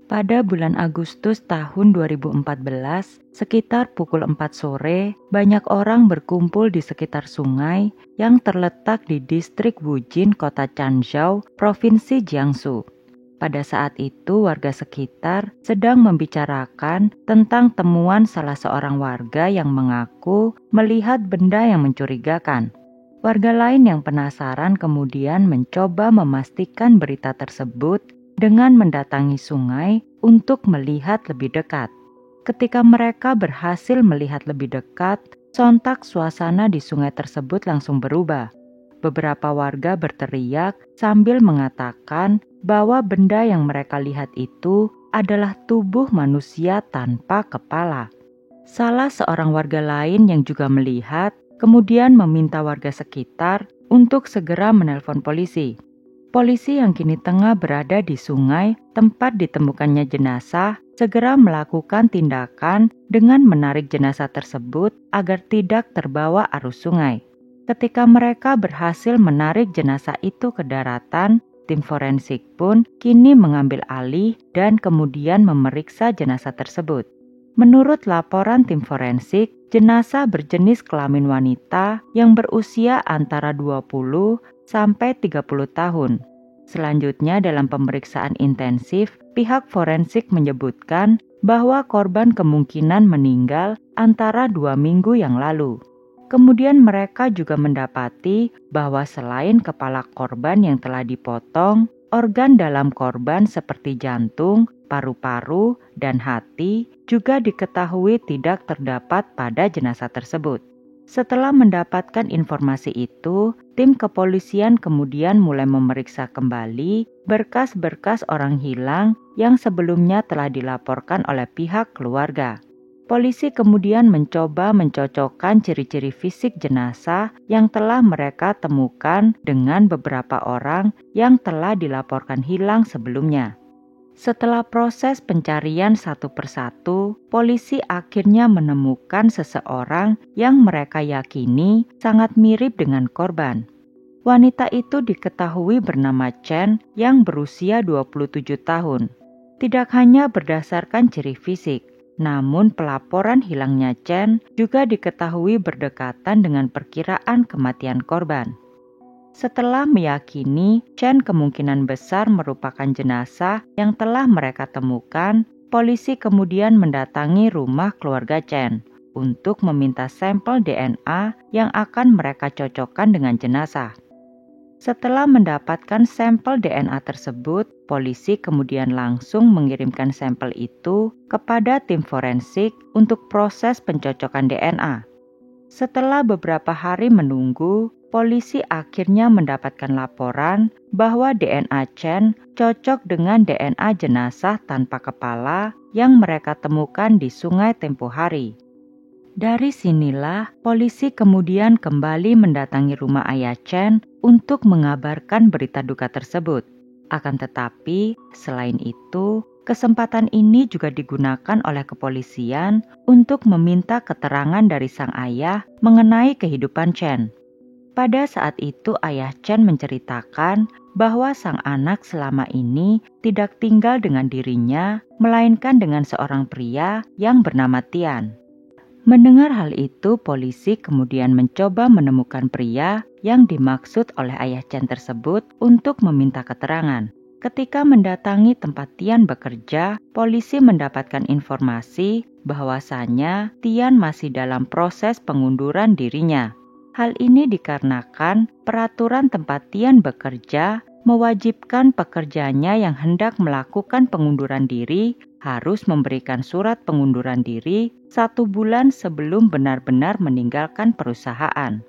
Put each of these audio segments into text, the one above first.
Pada bulan Agustus tahun 2014, sekitar pukul 4 sore, banyak orang berkumpul di sekitar sungai yang terletak di distrik Wujin, kota Changzhou, provinsi Jiangsu. Pada saat itu, warga sekitar sedang membicarakan tentang temuan salah seorang warga yang mengaku melihat benda yang mencurigakan. Warga lain yang penasaran kemudian mencoba memastikan berita tersebut dengan mendatangi sungai untuk melihat lebih dekat. Ketika mereka berhasil melihat lebih dekat, sontak suasana di sungai tersebut langsung berubah. Beberapa warga berteriak sambil mengatakan bahwa benda yang mereka lihat itu adalah tubuh manusia tanpa kepala. Salah seorang warga lain yang juga melihat kemudian meminta warga sekitar untuk segera menelpon polisi. Polisi yang kini tengah berada di sungai tempat ditemukannya jenazah segera melakukan tindakan dengan menarik jenazah tersebut agar tidak terbawa arus sungai. Ketika mereka berhasil menarik jenazah itu ke daratan, tim forensik pun kini mengambil alih dan kemudian memeriksa jenazah tersebut. Menurut laporan tim forensik, jenazah berjenis kelamin wanita yang berusia antara 20 sampai 30 tahun. Selanjutnya dalam pemeriksaan intensif, pihak forensik menyebutkan bahwa korban kemungkinan meninggal antara 2 minggu yang lalu. Kemudian mereka juga mendapati bahwa selain kepala korban yang telah dipotong, organ dalam korban seperti jantung, paru-paru, dan hati juga diketahui tidak terdapat pada jenazah tersebut. Setelah mendapatkan informasi itu, tim kepolisian kemudian mulai memeriksa kembali berkas-berkas orang hilang yang sebelumnya telah dilaporkan oleh pihak keluarga. Polisi kemudian mencoba mencocokkan ciri-ciri fisik jenazah yang telah mereka temukan dengan beberapa orang yang telah dilaporkan hilang sebelumnya. Setelah proses pencarian satu persatu, polisi akhirnya menemukan seseorang yang mereka yakini sangat mirip dengan korban. Wanita itu diketahui bernama Chen yang berusia 27 tahun. Tidak hanya berdasarkan ciri fisik, namun pelaporan hilangnya Chen juga diketahui berdekatan dengan perkiraan kematian korban. Setelah meyakini Chen kemungkinan besar merupakan jenazah yang telah mereka temukan, polisi kemudian mendatangi rumah keluarga Chen untuk meminta sampel DNA yang akan mereka cocokkan dengan jenazah. Setelah mendapatkan sampel DNA tersebut, polisi kemudian langsung mengirimkan sampel itu kepada tim forensik untuk proses pencocokan DNA. Setelah beberapa hari menunggu, polisi akhirnya mendapatkan laporan bahwa DNA Chen cocok dengan DNA jenazah tanpa kepala yang mereka temukan di sungai tempo hari. Dari sinilah, polisi kemudian kembali mendatangi rumah ayah Chen untuk mengabarkan berita duka tersebut. Akan tetapi, selain itu, kesempatan ini juga digunakan oleh kepolisian untuk meminta keterangan dari sang ayah mengenai kehidupan Chen. Pada saat itu ayah Chen menceritakan bahwa sang anak selama ini tidak tinggal dengan dirinya, melainkan dengan seorang pria yang bernama Tian. Mendengar hal itu, polisi kemudian mencoba menemukan pria yang dimaksud oleh ayah Chen tersebut untuk meminta keterangan. Ketika mendatangi tempat Tian bekerja, polisi mendapatkan informasi bahwasanya Tian masih dalam proses pengunduran dirinya. Hal ini dikarenakan peraturan tempat Tian bekerja mewajibkan pekerjanya yang hendak melakukan pengunduran diri harus memberikan surat pengunduran diri 1 bulan sebelum benar-benar meninggalkan perusahaan.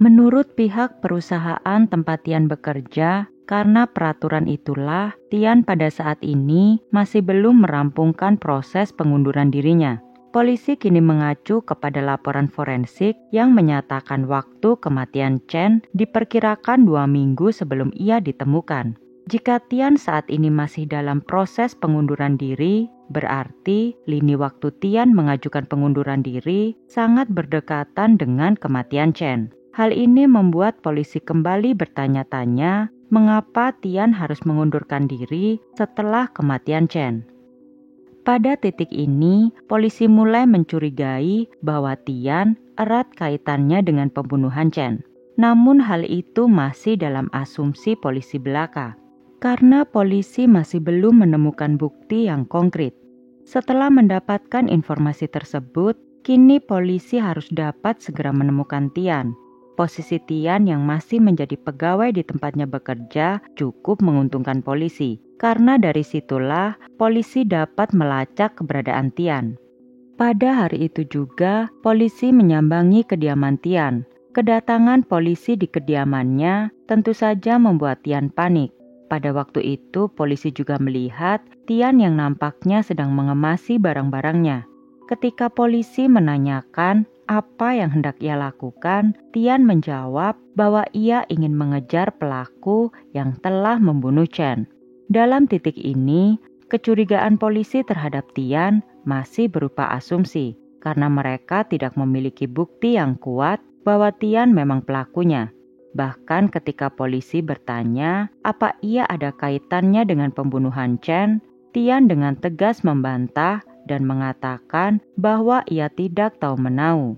Menurut pihak perusahaan tempat Tian bekerja, karena peraturan itulah Tian pada saat ini masih belum merampungkan proses pengunduran dirinya. Polisi kini mengacu kepada laporan forensik yang menyatakan waktu kematian Chen diperkirakan 2 minggu sebelum ia ditemukan. Jika Tian saat ini masih dalam proses pengunduran diri, berarti lini waktu Tian mengajukan pengunduran diri sangat berdekatan dengan kematian Chen. Hal ini membuat polisi kembali bertanya-tanya mengapa Tian harus mengundurkan diri setelah kematian Chen. Pada titik ini, polisi mulai mencurigai bahwa Tian erat kaitannya dengan pembunuhan Chen. Namun hal itu masih dalam asumsi polisi belaka, karena polisi masih belum menemukan bukti yang konkret. Setelah mendapatkan informasi tersebut, kini polisi harus dapat segera menemukan Tian. Posisi Tian yang masih menjadi pegawai di tempatnya bekerja cukup menguntungkan polisi, karena dari situlah polisi dapat melacak keberadaan Tian. Pada hari itu juga, polisi menyambangi kediaman Tian. Kedatangan polisi di kediamannya tentu saja membuat Tian panik. Pada waktu itu, polisi juga melihat Tian yang nampaknya sedang mengemasi barang-barangnya. Ketika polisi menanyakan apa yang hendak ia lakukan, Tian menjawab bahwa ia ingin mengejar pelaku yang telah membunuh Chen. Dalam titik ini, kecurigaan polisi terhadap Tian masih berupa asumsi, karena mereka tidak memiliki bukti yang kuat bahwa Tian memang pelakunya. Bahkan ketika polisi bertanya apa ia ada kaitannya dengan pembunuhan Chen, Tian dengan tegas membantah dan mengatakan bahwa ia tidak tahu menahu.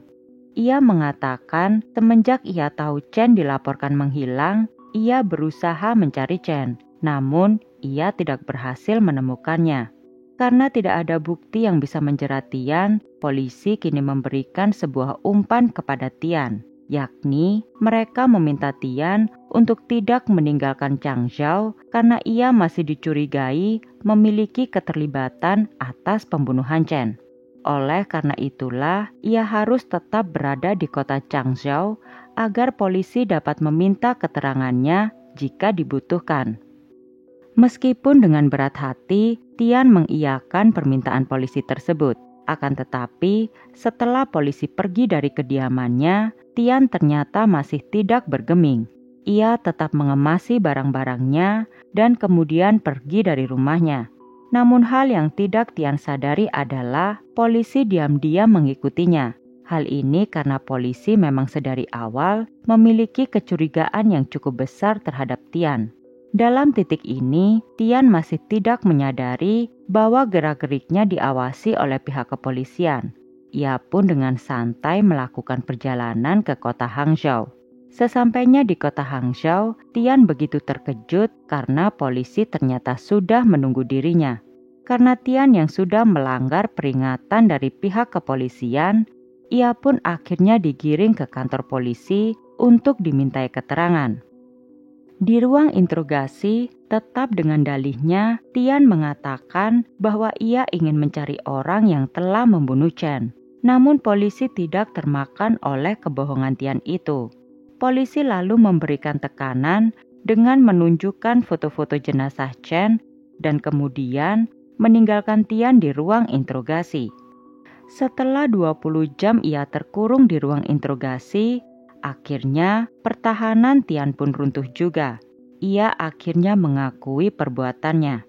Ia mengatakan semenjak ia tahu Chen dilaporkan menghilang, ia berusaha mencari Chen, namun ia tidak berhasil menemukannya. Karena tidak ada bukti yang bisa menjerat Tian, polisi kini memberikan sebuah umpan kepada Tian, yakni mereka meminta Tian untuk tidak meninggalkan Changzhou karena ia masih dicurigai memiliki keterlibatan atas pembunuhan Chen. Oleh karena itulah, ia harus tetap berada di kota Changzhou agar polisi dapat meminta keterangannya jika dibutuhkan. Meskipun dengan berat hati, Tian mengiyakan permintaan polisi tersebut. Akan tetapi, setelah polisi pergi dari kediamannya, Tian ternyata masih tidak bergeming. Ia tetap mengemasi barang-barangnya dan kemudian pergi dari rumahnya. Namun hal yang tidak Tian sadari adalah polisi diam-diam mengikutinya. Hal ini karena polisi memang sedari awal memiliki kecurigaan yang cukup besar terhadap Tian. Dalam titik ini, Tian masih tidak menyadari bahwa gerak-geriknya diawasi oleh pihak kepolisian. Ia pun dengan santai melakukan perjalanan ke kota Hangzhou. Sesampainya di kota Hangzhou, Tian begitu terkejut karena polisi ternyata sudah menunggu dirinya. Karena Tian yang sudah melanggar peringatan dari pihak kepolisian, ia pun akhirnya digiring ke kantor polisi untuk dimintai keterangan. Di ruang interogasi, tetap dengan dalihnya, Tian mengatakan bahwa ia ingin mencari orang yang telah membunuh Chen. Namun polisi tidak termakan oleh kebohongan Tian itu. Polisi lalu memberikan tekanan dengan menunjukkan foto-foto jenazah Chen dan kemudian meninggalkan Tian di ruang interogasi. Setelah 20 jam ia terkurung di ruang interogasi, akhirnya pertahanan Tian pun runtuh juga. Ia akhirnya mengakui perbuatannya.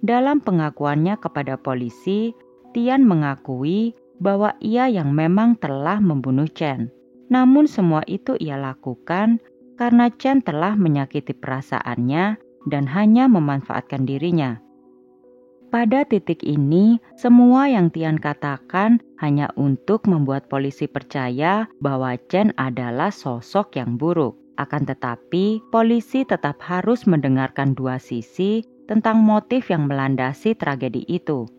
Dalam pengakuannya kepada polisi, Tian mengakui bahwa ia yang memang telah membunuh Chen. Namun semua itu ia lakukan karena Chen telah menyakiti perasaannya dan hanya memanfaatkan dirinya. Pada titik ini, semua yang Tian katakan hanya untuk membuat polisi percaya bahwa Chen adalah sosok yang buruk. Akan tetapi, polisi tetap harus mendengarkan dua sisi tentang motif yang melandasi tragedi itu.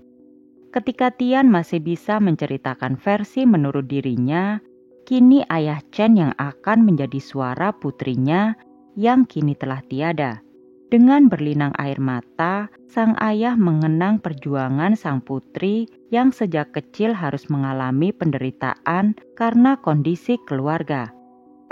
Ketika Tian masih bisa menceritakan versi menurut dirinya, kini ayah Chen yang akan menjadi suara putrinya yang kini telah tiada. Dengan berlinang air mata, sang ayah mengenang perjuangan sang putri yang sejak kecil harus mengalami penderitaan karena kondisi keluarga.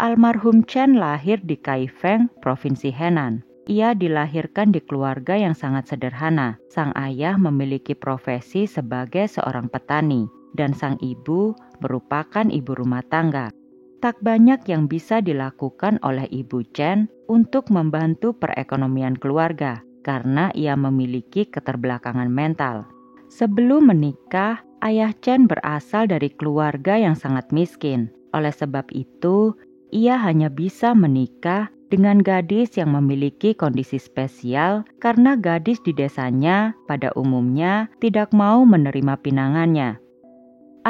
Almarhum Chen lahir di Kaifeng, Provinsi Henan. Ia dilahirkan di keluarga yang sangat sederhana. Sang ayah memiliki profesi sebagai seorang petani, dan sang ibu merupakan ibu rumah tangga. Tak banyak yang bisa dilakukan oleh Ibu Chen untuk membantu perekonomian keluarga karena ia memiliki keterbelakangan mental. Sebelum menikah, ayah Chen berasal dari keluarga yang sangat miskin. Oleh sebab itu, ia hanya bisa menikah dengan gadis yang memiliki kondisi spesial karena gadis di desanya pada umumnya tidak mau menerima pinangannya.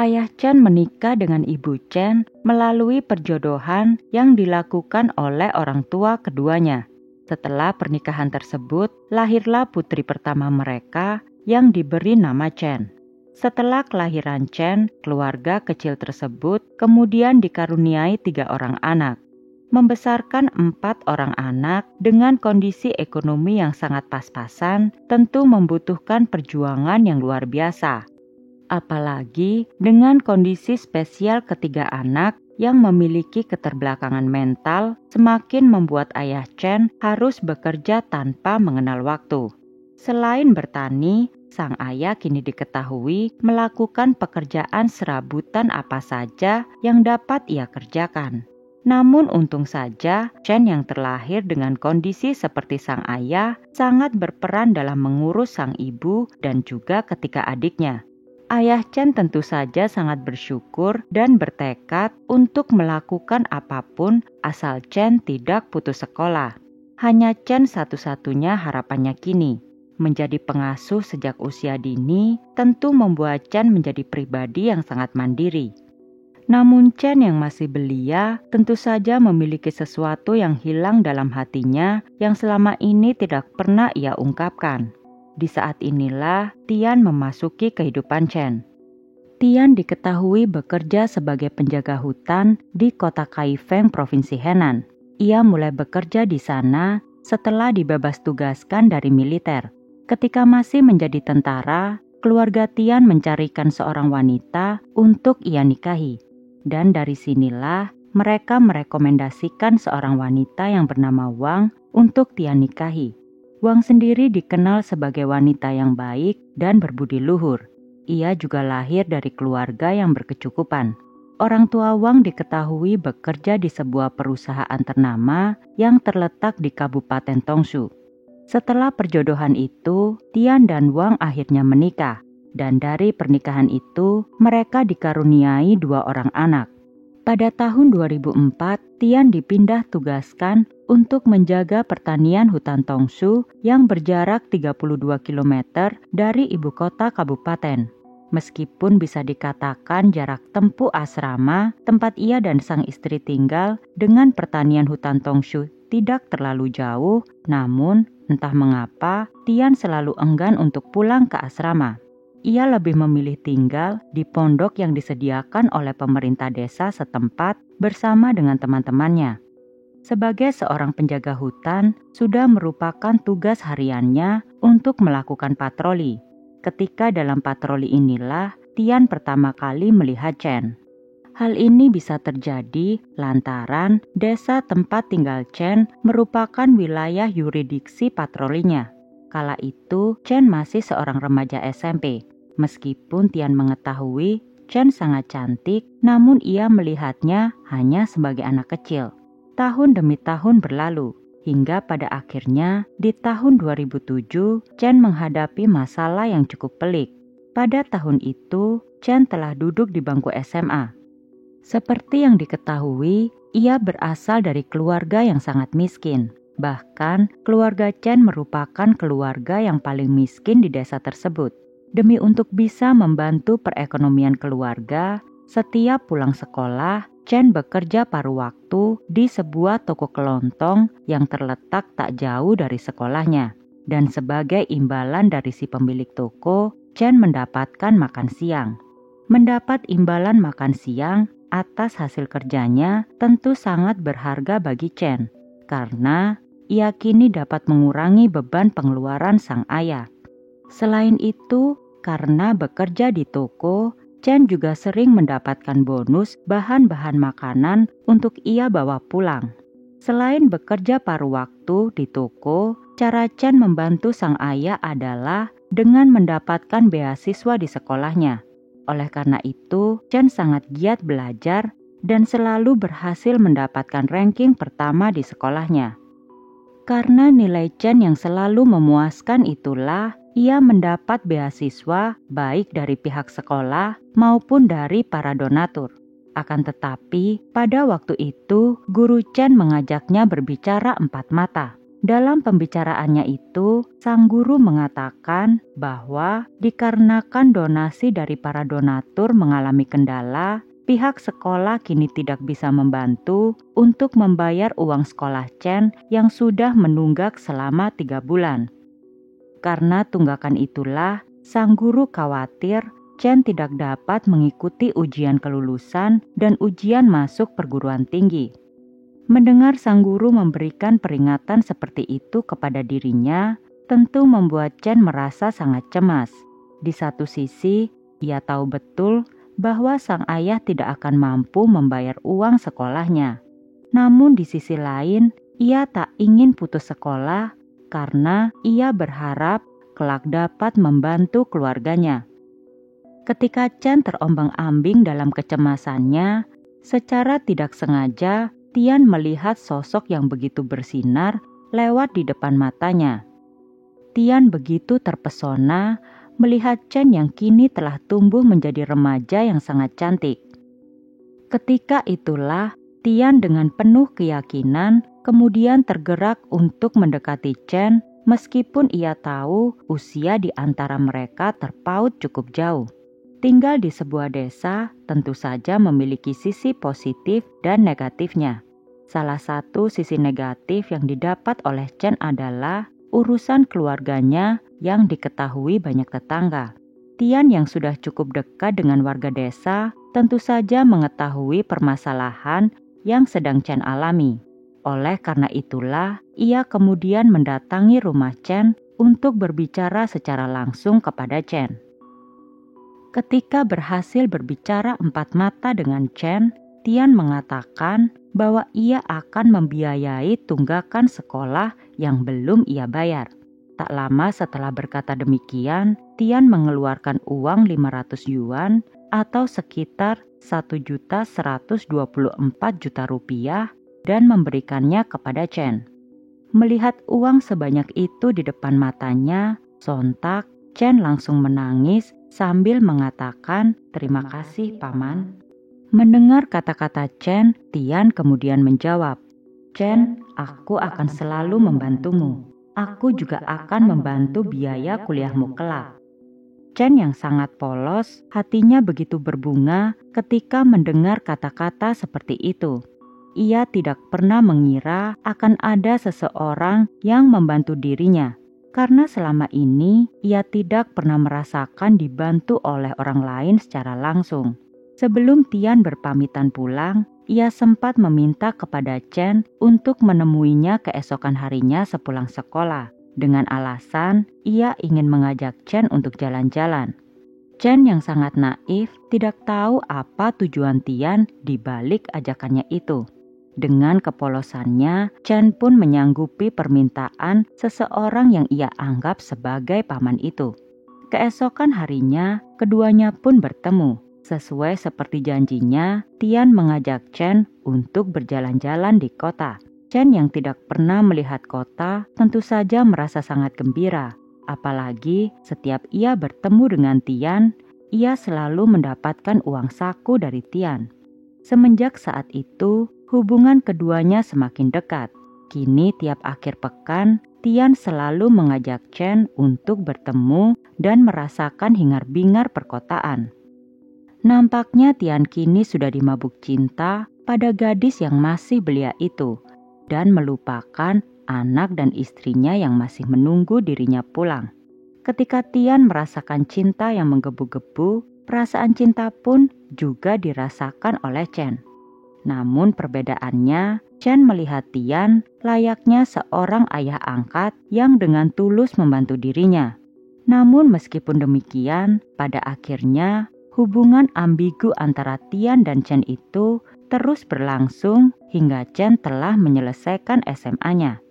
Ayah Chen menikah dengan ibu Chen melalui perjodohan yang dilakukan oleh orang tua keduanya. Setelah pernikahan tersebut, lahirlah putri pertama mereka yang diberi nama Chen. Setelah kelahiran Chen, keluarga kecil tersebut kemudian dikaruniai 3 orang anak. Membesarkan 4 orang anak dengan kondisi ekonomi yang sangat pas-pasan tentu membutuhkan perjuangan yang luar biasa. Apalagi dengan kondisi spesial ketiga anak yang memiliki keterbelakangan mental semakin membuat ayah Chen harus bekerja tanpa mengenal waktu. Selain bertani, sang ayah kini diketahui melakukan pekerjaan serabutan apa saja yang dapat ia kerjakan. Namun untung saja, Chen yang terlahir dengan kondisi seperti sang ayah sangat berperan dalam mengurus sang ibu dan juga ketika adiknya. Ayah Chen tentu saja sangat bersyukur dan bertekad untuk melakukan apapun asal Chen tidak putus sekolah. Hanya Chen satu-satunya harapannya kini. Menjadi pengasuh sejak usia dini tentu membuat Chen menjadi pribadi yang sangat mandiri. Namun Chen yang masih belia tentu saja memiliki sesuatu yang hilang dalam hatinya yang selama ini tidak pernah ia ungkapkan. Di saat inilah Tian memasuki kehidupan Chen. Tian diketahui bekerja sebagai penjaga hutan di kota Kaifeng, Provinsi Henan. Ia mulai bekerja di sana setelah dibebas tugaskan dari militer. Ketika masih menjadi tentara, keluarga Tian mencarikan seorang wanita untuk ia nikahi. Dan dari sinilah mereka merekomendasikan seorang wanita yang bernama Wang untuk Tian nikahi. Wang sendiri dikenal sebagai wanita yang baik dan berbudi luhur. Ia juga lahir dari keluarga yang berkecukupan. Orang tua Wang diketahui bekerja di sebuah perusahaan ternama yang terletak di Kabupaten Tongsu. Setelah perjodohan itu, Tian dan Wang akhirnya menikah. Dan dari pernikahan itu, mereka dikaruniai 2 orang anak. Pada tahun 2004, Tian dipindah tugaskan untuk menjaga pertanian hutan Tongsu yang berjarak 32 km dari ibu kota kabupaten. Meskipun bisa dikatakan jarak tempuh asrama tempat ia dan sang istri tinggal dengan pertanian hutan Tongsu tidak terlalu jauh, namun entah mengapa Tian selalu enggan untuk pulang ke asrama. Ia lebih memilih tinggal di pondok yang disediakan oleh pemerintah desa setempat bersama dengan teman-temannya. Sebagai seorang penjaga hutan, sudah merupakan tugas hariannya untuk melakukan patroli. Ketika dalam patroli inilah, Tian pertama kali melihat Chen. Hal ini bisa terjadi lantaran desa tempat tinggal Chen merupakan wilayah yurisdiksi patrolinya. Kala itu, Chen masih seorang remaja SMP. Meskipun Tian mengetahui Chen sangat cantik, namun ia melihatnya hanya sebagai anak kecil. Tahun demi tahun berlalu, hingga pada akhirnya di tahun 2007, Chen menghadapi masalah yang cukup pelik. Pada tahun itu, Chen telah duduk di bangku SMA. Seperti yang diketahui, ia berasal dari keluarga yang sangat miskin. Bahkan, keluarga Chen merupakan keluarga yang paling miskin di desa tersebut. Demi untuk bisa membantu perekonomian keluarga, setiap pulang sekolah, Chen bekerja paruh waktu di sebuah toko kelontong yang terletak tak jauh dari sekolahnya. Dan sebagai imbalan dari si pemilik toko, Chen mendapatkan makan siang. Mendapat imbalan makan siang atas hasil kerjanya tentu sangat berharga bagi Chen, karena ia kini dapat mengurangi beban pengeluaran sang ayah. Selain itu, karena bekerja di toko, Chen juga sering mendapatkan bonus bahan-bahan makanan untuk ia bawa pulang. Selain bekerja paruh waktu di toko, cara Chen membantu sang ayah adalah dengan mendapatkan beasiswa di sekolahnya. Oleh karena itu, Chen sangat giat belajar dan selalu berhasil mendapatkan ranking pertama di sekolahnya. Karena nilai Chen yang selalu memuaskan itulah, ia mendapat beasiswa baik dari pihak sekolah maupun dari para donatur. Akan tetapi, pada waktu itu, Guru Chen mengajaknya berbicara empat mata. Dalam pembicaraannya itu, sang guru mengatakan bahwa dikarenakan donasi dari para donatur mengalami kendala, pihak sekolah kini tidak bisa membantu untuk membayar uang sekolah Chen yang sudah menunggak selama 3 bulan. Karena tunggakan itulah, sang guru khawatir Chen tidak dapat mengikuti ujian kelulusan dan ujian masuk perguruan tinggi. Mendengar sang guru memberikan peringatan seperti itu kepada dirinya, tentu membuat Chen merasa sangat cemas. Di satu sisi, ia tahu betul bahwa sang ayah tidak akan mampu membayar uang sekolahnya. Namun di sisi lain, ia tak ingin putus sekolah karena ia berharap kelak dapat membantu keluarganya. Ketika Chen terombang-ambing dalam kecemasannya, secara tidak sengaja Tian melihat sosok yang begitu bersinar lewat di depan matanya. Tian begitu terpesona melihat Chen yang kini telah tumbuh menjadi remaja yang sangat cantik. Ketika itulah Tian dengan penuh keyakinan kemudian tergerak untuk mendekati Chen meskipun ia tahu usia di antara mereka terpaut cukup jauh. Tinggal di sebuah desa tentu saja memiliki sisi positif dan negatifnya. Salah satu sisi negatif yang didapat oleh Chen adalah urusan keluarganya yang diketahui banyak tetangga. Tian yang sudah cukup dekat dengan warga desa tentu saja mengetahui permasalahan yang sedang Chen alami. Oleh karena itulah, ia kemudian mendatangi rumah Chen untuk berbicara secara langsung kepada Chen. Ketika berhasil berbicara empat mata dengan Chen, Tian mengatakan bahwa ia akan membiayai tunggakan sekolah yang belum ia bayar. Tak lama setelah berkata demikian, Tian mengeluarkan uang 500 yuan atau sekitar 1.124 juta rupiah dan memberikannya kepada Chen. Melihat uang sebanyak itu di depan matanya, sontak Chen langsung menangis sambil mengatakan, "Terima kasih, Paman." Mendengar kata-kata Chen, Tian kemudian menjawab, "Chen, aku akan selalu membantumu. Aku juga akan membantu biaya kuliahmu kelak." Chen yang sangat polos, hatinya begitu berbunga ketika mendengar kata-kata seperti itu. Ia tidak pernah mengira akan ada seseorang yang membantu dirinya. Karena selama ini ia tidak pernah merasakan dibantu oleh orang lain secara langsung. Sebelum Tian berpamitan pulang, ia sempat meminta kepada Chen untuk menemuinya keesokan harinya sepulang sekolah. Dengan alasan ia ingin mengajak Chen untuk jalan-jalan. Chen yang sangat naif tidak tahu apa tujuan Tian di balik ajakannya itu. Dengan kepolosannya, Chen pun menyanggupi permintaan seseorang yang ia anggap sebagai paman itu. Keesokan harinya, keduanya pun bertemu. Sesuai seperti janjinya, Tian mengajak Chen untuk berjalan-jalan di kota. Chen yang tidak pernah melihat kota tentu saja merasa sangat gembira. Apalagi setiap ia bertemu dengan Tian, ia selalu mendapatkan uang saku dari Tian. Semenjak saat itu, hubungan keduanya semakin dekat. Kini tiap akhir pekan, Tian selalu mengajak Chen untuk bertemu dan merasakan hingar-bingar perkotaan. Nampaknya Tian kini sudah dimabuk cinta pada gadis yang masih belia itu dan melupakan anak dan istrinya yang masih menunggu dirinya pulang. Ketika Tian merasakan cinta yang menggebu-gebu, perasaan cinta pun juga dirasakan oleh Chen. Namun perbedaannya, Chen melihat Tian layaknya seorang ayah angkat yang dengan tulus membantu dirinya. Namun meskipun demikian, pada akhirnya hubungan ambigu antara Tian dan Chen itu terus berlangsung hingga Chen telah menyelesaikan SMA-nya.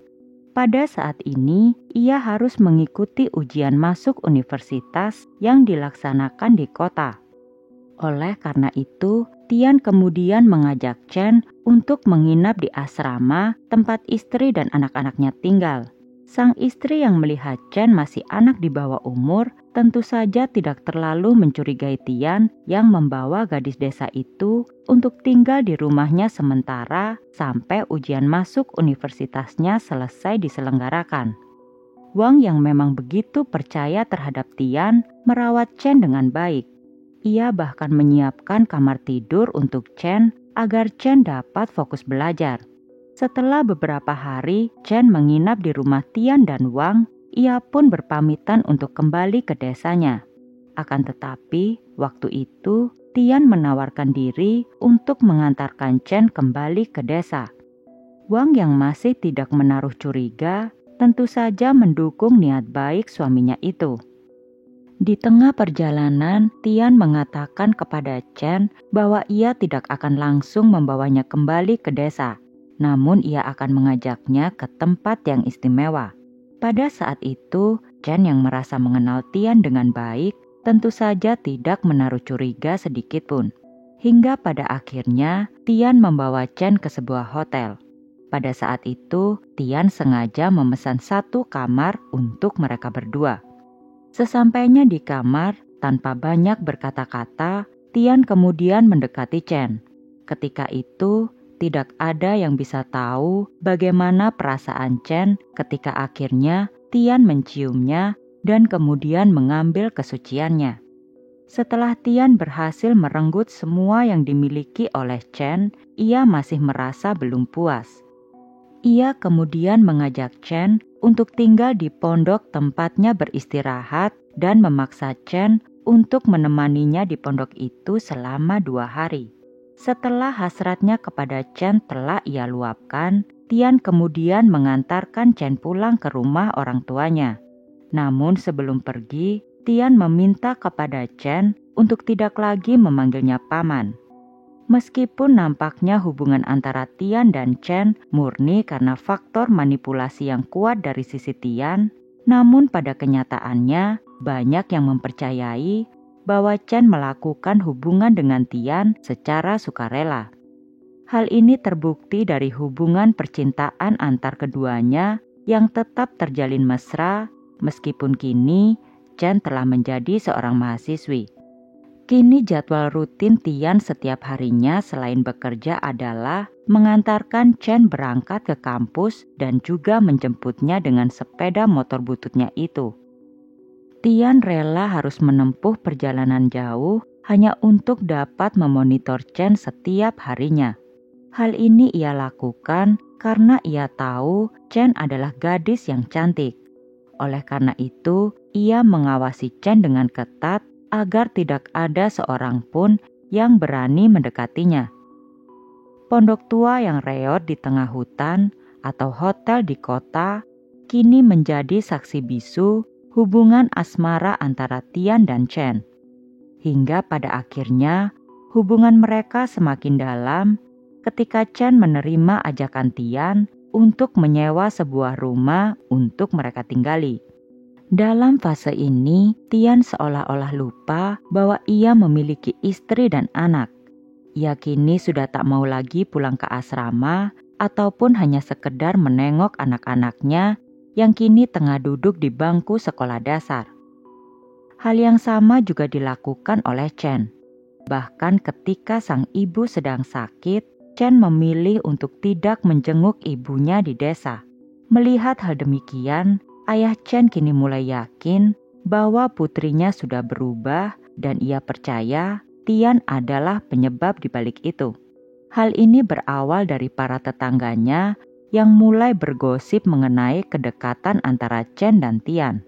Pada saat ini, ia harus mengikuti ujian masuk universitas yang dilaksanakan di kota. Oleh karena itu, Tian kemudian mengajak Chen untuk menginap di asrama tempat istri dan anak-anaknya tinggal. Sang istri yang melihat Chen masih anak di bawah umur, tentu saja tidak terlalu mencurigai Tian yang membawa gadis desa itu untuk tinggal di rumahnya sementara sampai ujian masuk universitasnya selesai diselenggarakan. Wang yang memang begitu percaya terhadap Tian merawat Chen dengan baik. Ia bahkan menyiapkan kamar tidur untuk Chen agar Chen dapat fokus belajar. Setelah beberapa hari Chen menginap di rumah Tian dan Wang, ia pun berpamitan untuk kembali ke desanya. Akan tetapi, waktu itu Tian menawarkan diri untuk mengantarkan Chen kembali ke desa. Wang yang masih tidak menaruh curiga, tentu saja mendukung niat baik suaminya itu. Di tengah perjalanan, Tian mengatakan kepada Chen bahwa ia tidak akan langsung membawanya kembali ke desa, namun ia akan mengajaknya ke tempat yang istimewa. Pada saat itu, Chen yang merasa mengenal Tian dengan baik, tentu saja tidak menaruh curiga sedikitpun. Hingga pada akhirnya, Tian membawa Chen ke sebuah hotel. Pada saat itu, Tian sengaja memesan satu kamar untuk mereka berdua. Sesampainya di kamar, tanpa banyak berkata-kata, Tian kemudian mendekati Chen. Ketika itu, tidak ada yang bisa tahu bagaimana perasaan Chen ketika akhirnya Tian menciumnya dan kemudian mengambil kesuciannya. Setelah Tian berhasil merenggut semua yang dimiliki oleh Chen, ia masih merasa belum puas. Ia kemudian mengajak Chen untuk tinggal di pondok tempatnya beristirahat dan memaksa Chen untuk menemaninya di pondok itu selama 2 hari. Setelah hasratnya kepada Chen telah ia luapkan, Tian kemudian mengantarkan Chen pulang ke rumah orang tuanya. Namun sebelum pergi, Tian meminta kepada Chen untuk tidak lagi memanggilnya paman. Meskipun nampaknya hubungan antara Tian dan Chen murni karena faktor manipulasi yang kuat dari sisi Tian, namun pada kenyataannya banyak yang mempercayai bahwa Chen melakukan hubungan dengan Tian secara sukarela. Hal ini terbukti dari hubungan percintaan antar keduanya yang tetap terjalin mesra meskipun kini Chen telah menjadi seorang mahasiswi. Kini jadwal rutin Tian setiap harinya selain bekerja adalah mengantarkan Chen berangkat ke kampus dan juga menjemputnya dengan sepeda motor bututnya itu. Tian rela harus menempuh perjalanan jauh hanya untuk dapat memonitor Chen setiap harinya. Hal ini ia lakukan karena ia tahu Chen adalah gadis yang cantik. Oleh karena itu, ia mengawasi Chen dengan ketat agar tidak ada seorang pun yang berani mendekatinya. Pondok tua yang reot di tengah hutan atau hotel di kota kini menjadi saksi bisu hubungan asmara antara Tian dan Chen. Hingga pada akhirnya hubungan mereka semakin dalam ketika Chen menerima ajakan Tian untuk menyewa sebuah rumah untuk mereka tinggali. Dalam fase ini, Tian seolah-olah lupa bahwa ia memiliki istri dan anak. Ia kini sudah tak mau lagi pulang ke asrama ataupun hanya sekedar menengok anak-anaknya yang kini tengah duduk di bangku sekolah dasar. Hal yang sama juga dilakukan oleh Chen. Bahkan ketika sang ibu sedang sakit, Chen memilih untuk tidak menjenguk ibunya di desa. Melihat hal demikian, ayah Chen kini mulai yakin bahwa putrinya sudah berubah dan ia percaya Tian adalah penyebab di balik itu. Hal ini berawal dari para tetangganya yang mulai bergosip mengenai kedekatan antara Chen dan Tian.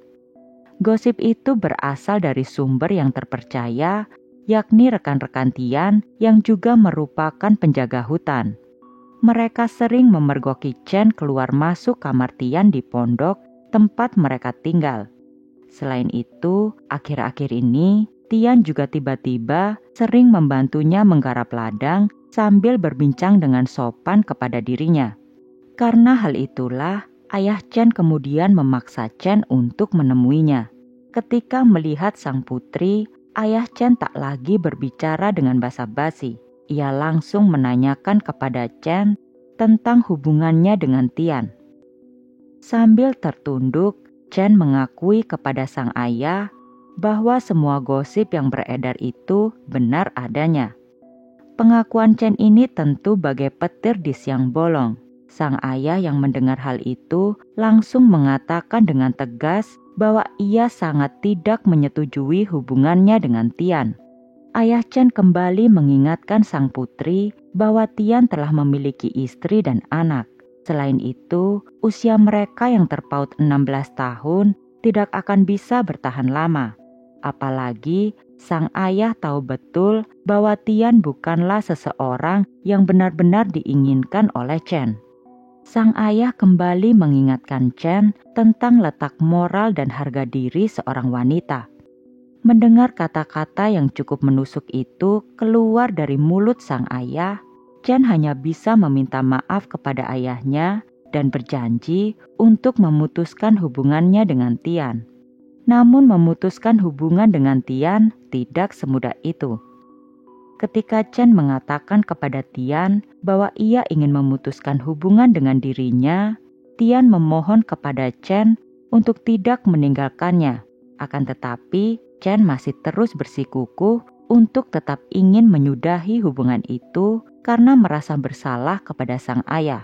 Gosip itu berasal dari sumber yang terpercaya, yakni rekan-rekan Tian yang juga merupakan penjaga hutan. Mereka sering memergoki Chen keluar masuk kamar Tian di pondok tempat mereka tinggal. Selain itu, akhir-akhir ini Tian juga tiba-tiba sering membantunya menggarap ladang sambil berbincang dengan sopan kepada dirinya. Karena hal itulah, ayah Chen kemudian memaksa Chen untuk menemuinya. Ketika melihat sang putri, ayah Chen tak lagi berbicara dengan basa-basi. Ia langsung menanyakan kepada Chen tentang hubungannya dengan Tian. Sambil tertunduk, Chen mengakui kepada sang ayah bahwa semua gosip yang beredar itu benar adanya. Pengakuan Chen ini tentu bagai petir di siang bolong. Sang ayah yang mendengar hal itu langsung mengatakan dengan tegas bahwa ia sangat tidak menyetujui hubungannya dengan Tian. Ayah Chen kembali mengingatkan sang putri bahwa Tian telah memiliki istri dan anak. Selain itu, usia mereka yang terpaut 16 tahun tidak akan bisa bertahan lama. Apalagi sang ayah tahu betul bahwa Tian bukanlah seseorang yang benar-benar diinginkan oleh Chen. Sang ayah kembali mengingatkan Chen tentang letak moral dan harga diri seorang wanita. Mendengar kata-kata yang cukup menusuk itu keluar dari mulut sang ayah, Chen hanya bisa meminta maaf kepada ayahnya dan berjanji untuk memutuskan hubungannya dengan Tian. Namun memutuskan hubungan dengan Tian tidak semudah itu. Ketika Chen mengatakan kepada Tian bahwa ia ingin memutuskan hubungan dengan dirinya, Tian memohon kepada Chen untuk tidak meninggalkannya. Akan tetapi, Chen masih terus bersikukuh untuk tetap ingin menyudahi hubungan itu karena merasa bersalah kepada sang ayah.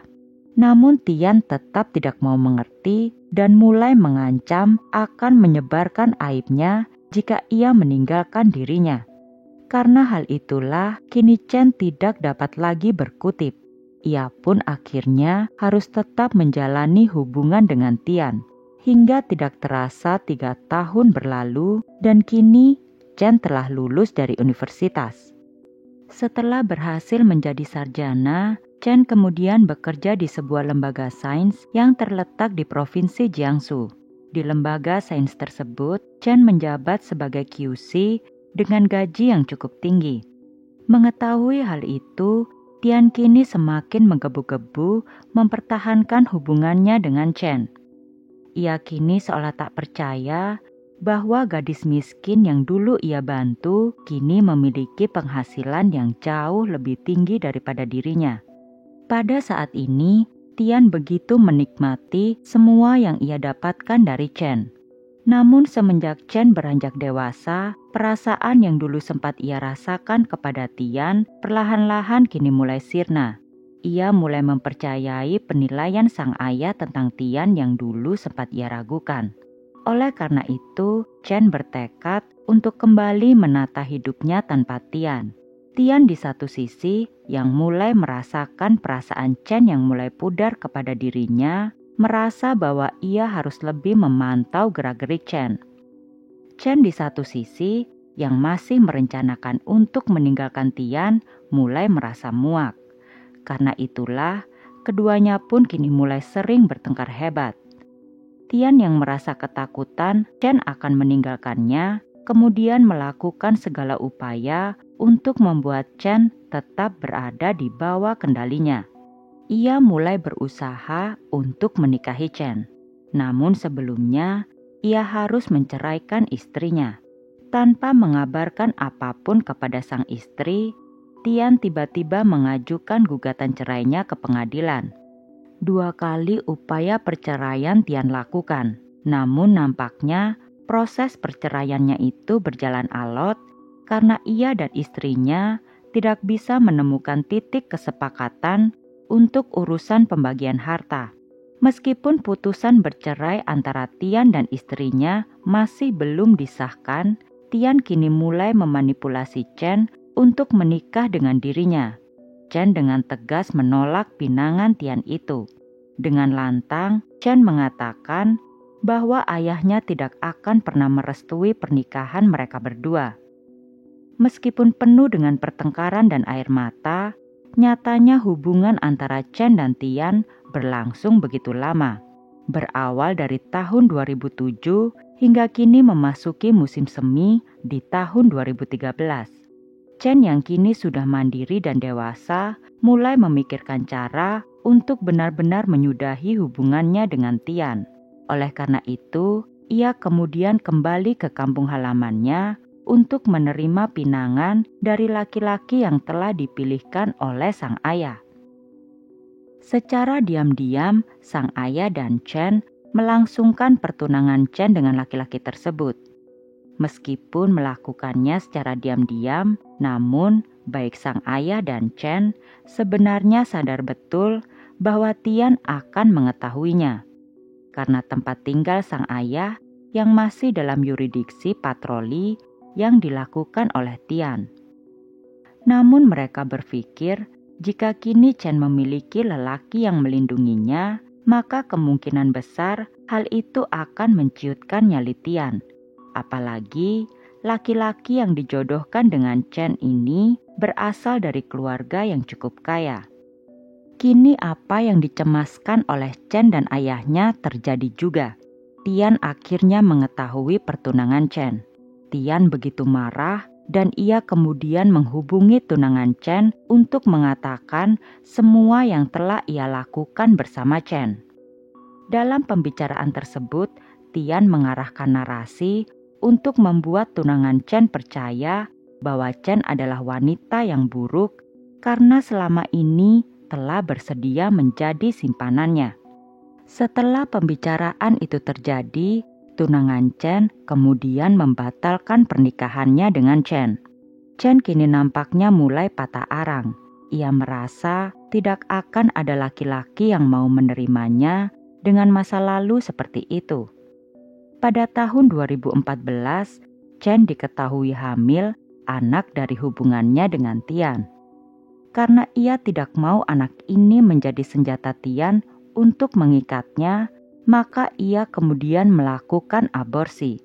Namun Tian tetap tidak mau mengerti dan mulai mengancam akan menyebarkan aibnya jika ia meninggalkan dirinya. Karena hal itulah kini Chen tidak dapat lagi berkutip. Ia pun akhirnya harus tetap menjalani hubungan dengan Tian. Hingga tidak terasa 3 tahun berlalu dan kini Chen telah lulus dari universitas. Setelah berhasil menjadi sarjana, Chen kemudian bekerja di sebuah lembaga sains yang terletak di Provinsi Jiangsu. Di lembaga sains tersebut, Chen menjabat sebagai QC dengan gaji yang cukup tinggi. Mengetahui hal itu, Tian kini semakin menggebu-gebu mempertahankan hubungannya dengan Chen. Ia kini seolah tak percaya bahwa gadis miskin yang dulu ia bantu kini memiliki penghasilan yang jauh lebih tinggi daripada dirinya. Pada saat ini, Tian begitu menikmati semua yang ia dapatkan dari Chen. Namun semenjak Chen beranjak dewasa, perasaan yang dulu sempat ia rasakan kepada Tian perlahan-lahan kini mulai sirna. Ia mulai mempercayai penilaian sang ayah tentang Tian yang dulu sempat ia ragukan. Oleh karena itu, Chen bertekad untuk kembali menata hidupnya tanpa Tian. Tian di satu sisi yang mulai merasakan perasaan Chen yang mulai pudar kepada dirinya, merasa bahwa ia harus lebih memantau gerak-gerik Chen. Chen di satu sisi yang masih merencanakan untuk meninggalkan Tian mulai merasa muak. Karena itulah, keduanya pun kini mulai sering bertengkar hebat. Tian yang merasa ketakutan Chen akan meninggalkannya, kemudian melakukan segala upaya untuk membuat Chen tetap berada di bawah kendalinya. Ia mulai berusaha untuk menikahi Chen. Namun sebelumnya, ia harus menceraikan istrinya. Tanpa mengabarkan apapun kepada sang istri, Tian tiba-tiba mengajukan gugatan cerainya ke pengadilan. 2 kali upaya perceraian Tian lakukan, namun nampaknya proses perceraiannya itu berjalan alot karena ia dan istrinya tidak bisa menemukan titik kesepakatan untuk urusan pembagian harta. Meskipun putusan bercerai antara Tian dan istrinya masih belum disahkan, Tian kini mulai memanipulasi Chen untuk menikah dengan dirinya. Chen dengan tegas menolak pinangan Tian itu. Dengan lantang, Chen mengatakan bahwa ayahnya tidak akan pernah merestui pernikahan mereka berdua. Meskipun penuh dengan pertengkaran dan air mata, nyatanya hubungan antara Chen dan Tian berlangsung begitu lama. Berawal dari tahun 2007 hingga kini memasuki musim semi di tahun 2013. Chen yang kini sudah mandiri dan dewasa mulai memikirkan cara untuk benar-benar menyudahi hubungannya dengan Tian. Oleh karena itu, ia kemudian kembali ke kampung halamannya untuk menerima pinangan dari laki-laki yang telah dipilihkan oleh sang ayah. Secara diam-diam, sang ayah dan Chen melangsungkan pertunangan Chen dengan laki-laki tersebut. Meskipun melakukannya secara diam-diam, namun baik sang ayah dan Chen sebenarnya sadar betul bahwa Tian akan mengetahuinya. Karena tempat tinggal sang ayah yang masih dalam yurisdiksi patroli yang dilakukan oleh Tian. Namun mereka berpikir jika kini Chen memiliki lelaki yang melindunginya, maka kemungkinan besar hal itu akan menciutkan nyali Tian. Apalagi laki-laki yang dijodohkan dengan Chen ini berasal dari keluarga yang cukup kaya. Kini apa yang dicemaskan oleh Chen dan ayahnya terjadi juga. Tian akhirnya mengetahui pertunangan Chen. Tian begitu marah dan ia kemudian menghubungi tunangan Chen untuk mengatakan semua yang telah ia lakukan bersama Chen. Dalam pembicaraan tersebut, Tian mengarahkan narasi untuk membuat tunangan Chen percaya bahwa Chen adalah wanita yang buruk karena selama ini telah bersedia menjadi simpanannya. Setelah pembicaraan itu terjadi, tunangan Chen kemudian membatalkan pernikahannya dengan Chen. Chen kini nampaknya mulai patah arang. Ia merasa tidak akan ada laki-laki yang mau menerimanya dengan masa lalu seperti itu. Pada tahun 2014, Chen diketahui hamil anak dari hubungannya dengan Tian. Karena ia tidak mau anak ini menjadi senjata Tian untuk mengikatnya, maka ia kemudian melakukan aborsi.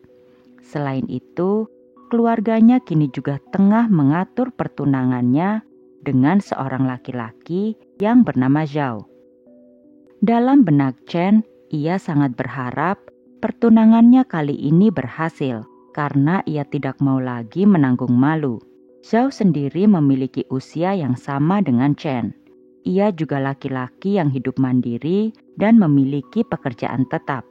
Selain itu, keluarganya kini juga tengah mengatur pertunangannya dengan seorang laki-laki yang bernama Zhao. Dalam benak Chen, ia sangat berharap pertunangannya kali ini berhasil karena ia tidak mau lagi menanggung malu. Zhao sendiri memiliki usia yang sama dengan Chen. Ia juga laki-laki yang hidup mandiri dan memiliki pekerjaan tetap.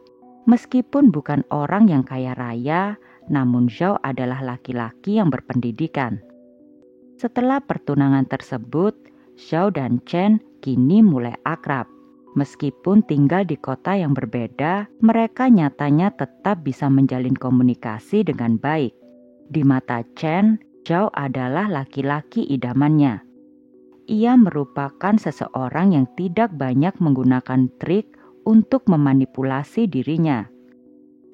Meskipun bukan orang yang kaya raya, namun Zhao adalah laki-laki yang berpendidikan. Setelah pertunangan tersebut, Zhao dan Chen kini mulai akrab. Meskipun tinggal di kota yang berbeda, mereka nyatanya tetap bisa menjalin komunikasi dengan baik. Di mata Chen, Zhao adalah laki-laki idamannya. Ia merupakan seseorang yang tidak banyak menggunakan trik untuk memanipulasi dirinya.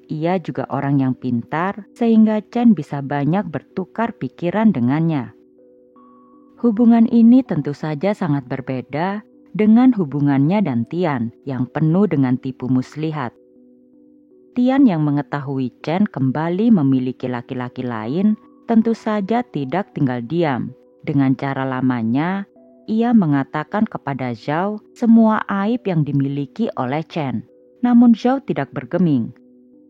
Ia juga orang yang pintar sehingga Chen bisa banyak bertukar pikiran dengannya. Hubungan ini tentu saja sangat berbeda dengan hubungannya dan Tian yang penuh dengan tipu muslihat. Tian yang mengetahui Chen kembali memiliki laki-laki lain tentu saja tidak tinggal diam. Dengan cara lamanya, ia mengatakan kepada Zhao semua aib yang dimiliki oleh Chen. Namun Zhao tidak bergeming.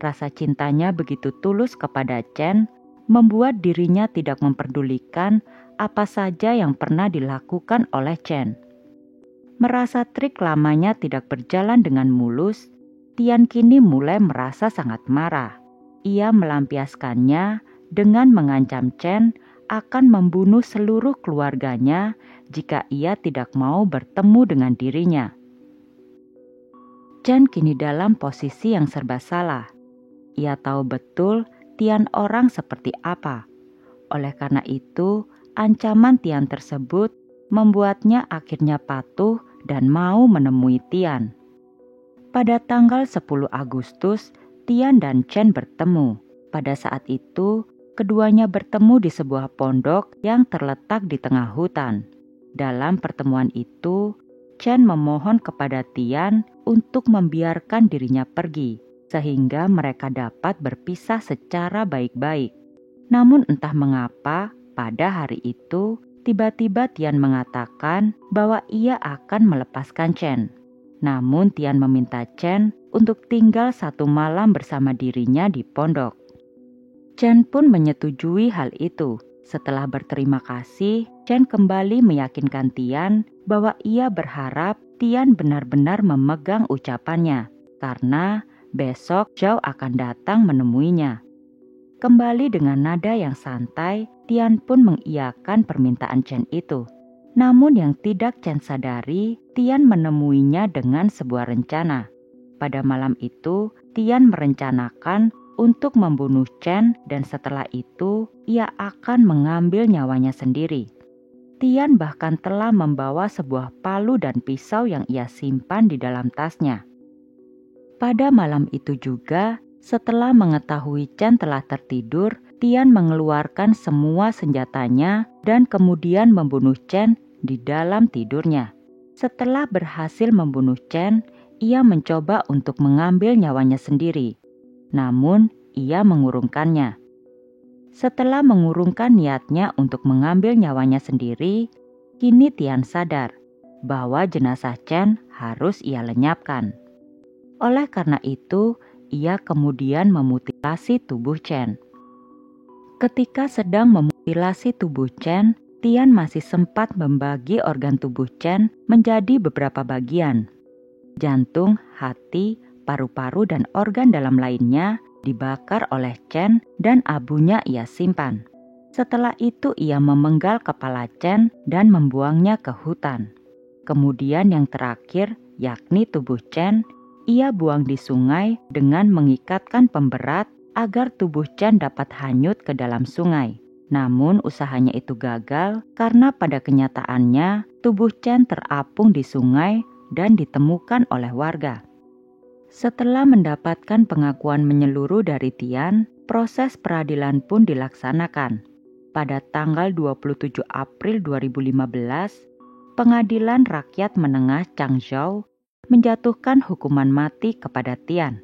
Rasa cintanya begitu tulus kepada Chen membuat dirinya tidak memperdulikan apa saja yang pernah dilakukan oleh Chen. Merasa trik lamanya tidak berjalan dengan mulus, Tian kini mulai merasa sangat marah. Ia melampiaskannya dengan mengancam Chen akan membunuh seluruh keluarganya jika ia tidak mau bertemu dengan dirinya. Chen kini dalam posisi yang serba salah. Ia tahu betul Tian orang seperti apa. Oleh karena itu, ancaman Tian tersebut membuatnya akhirnya patuh dan mau menemui Tian. Pada tanggal 10 Agustus, Tian dan Chen bertemu. Pada saat itu, keduanya bertemu di sebuah pondok yang terletak di tengah hutan. Dalam pertemuan itu, Chen memohon kepada Tian untuk membiarkan dirinya pergi, sehingga mereka dapat berpisah secara baik-baik. Namun entah mengapa, pada hari itu, tiba-tiba Tian mengatakan bahwa ia akan melepaskan Chen. Namun Tian meminta Chen untuk tinggal 1 malam bersama dirinya di pondok. Chen pun menyetujui hal itu. Setelah berterima kasih, Chen kembali meyakinkan Tian bahwa ia berharap Tian benar-benar memegang ucapannya, karena besok Zhao akan datang menemuinya. Kembali dengan nada yang santai, Tian pun mengiyakan permintaan Chen itu. Namun yang tidak Chen sadari, Tian menemuinya dengan sebuah rencana. Pada malam itu, Tian merencanakan untuk membunuh Chen dan setelah itu ia akan mengambil nyawanya sendiri. Tian bahkan telah membawa sebuah palu dan pisau yang ia simpan di dalam tasnya. Pada malam itu juga, setelah mengetahui Chen telah tertidur, Tian mengeluarkan semua senjatanya dan kemudian membunuh Chen di dalam tidurnya. Setelah berhasil membunuh Chen, ia mencoba untuk mengambil nyawanya sendiri. Namun, ia mengurungkannya. Setelah mengurungkan niatnya untuk mengambil nyawanya sendiri, kini Tian sadar bahwa jenazah Chen harus ia lenyapkan. Oleh karena itu, ia kemudian memutilasi tubuh Chen. Ketika sedang memutilasi tubuh Chen, Tian masih sempat membagi organ tubuh Chen menjadi beberapa bagian. Jantung, hati, paru-paru, dan organ dalam lainnya dibakar oleh Chen dan abunya ia simpan. Setelah itu ia memenggal kepala Chen dan membuangnya ke hutan. Kemudian yang terakhir, yakni tubuh Chen, ia buang di sungai dengan mengikatkan pemberat agar tubuh Chen dapat hanyut ke dalam sungai. Namun usahanya itu gagal karena pada kenyataannya tubuh Chen terapung di sungai dan ditemukan oleh warga. Setelah mendapatkan pengakuan menyeluruh dari Tian, proses peradilan pun dilaksanakan. Pada tanggal 27 April 2015, Pengadilan Rakyat Menengah Changzhou menjatuhkan hukuman mati kepada Tian.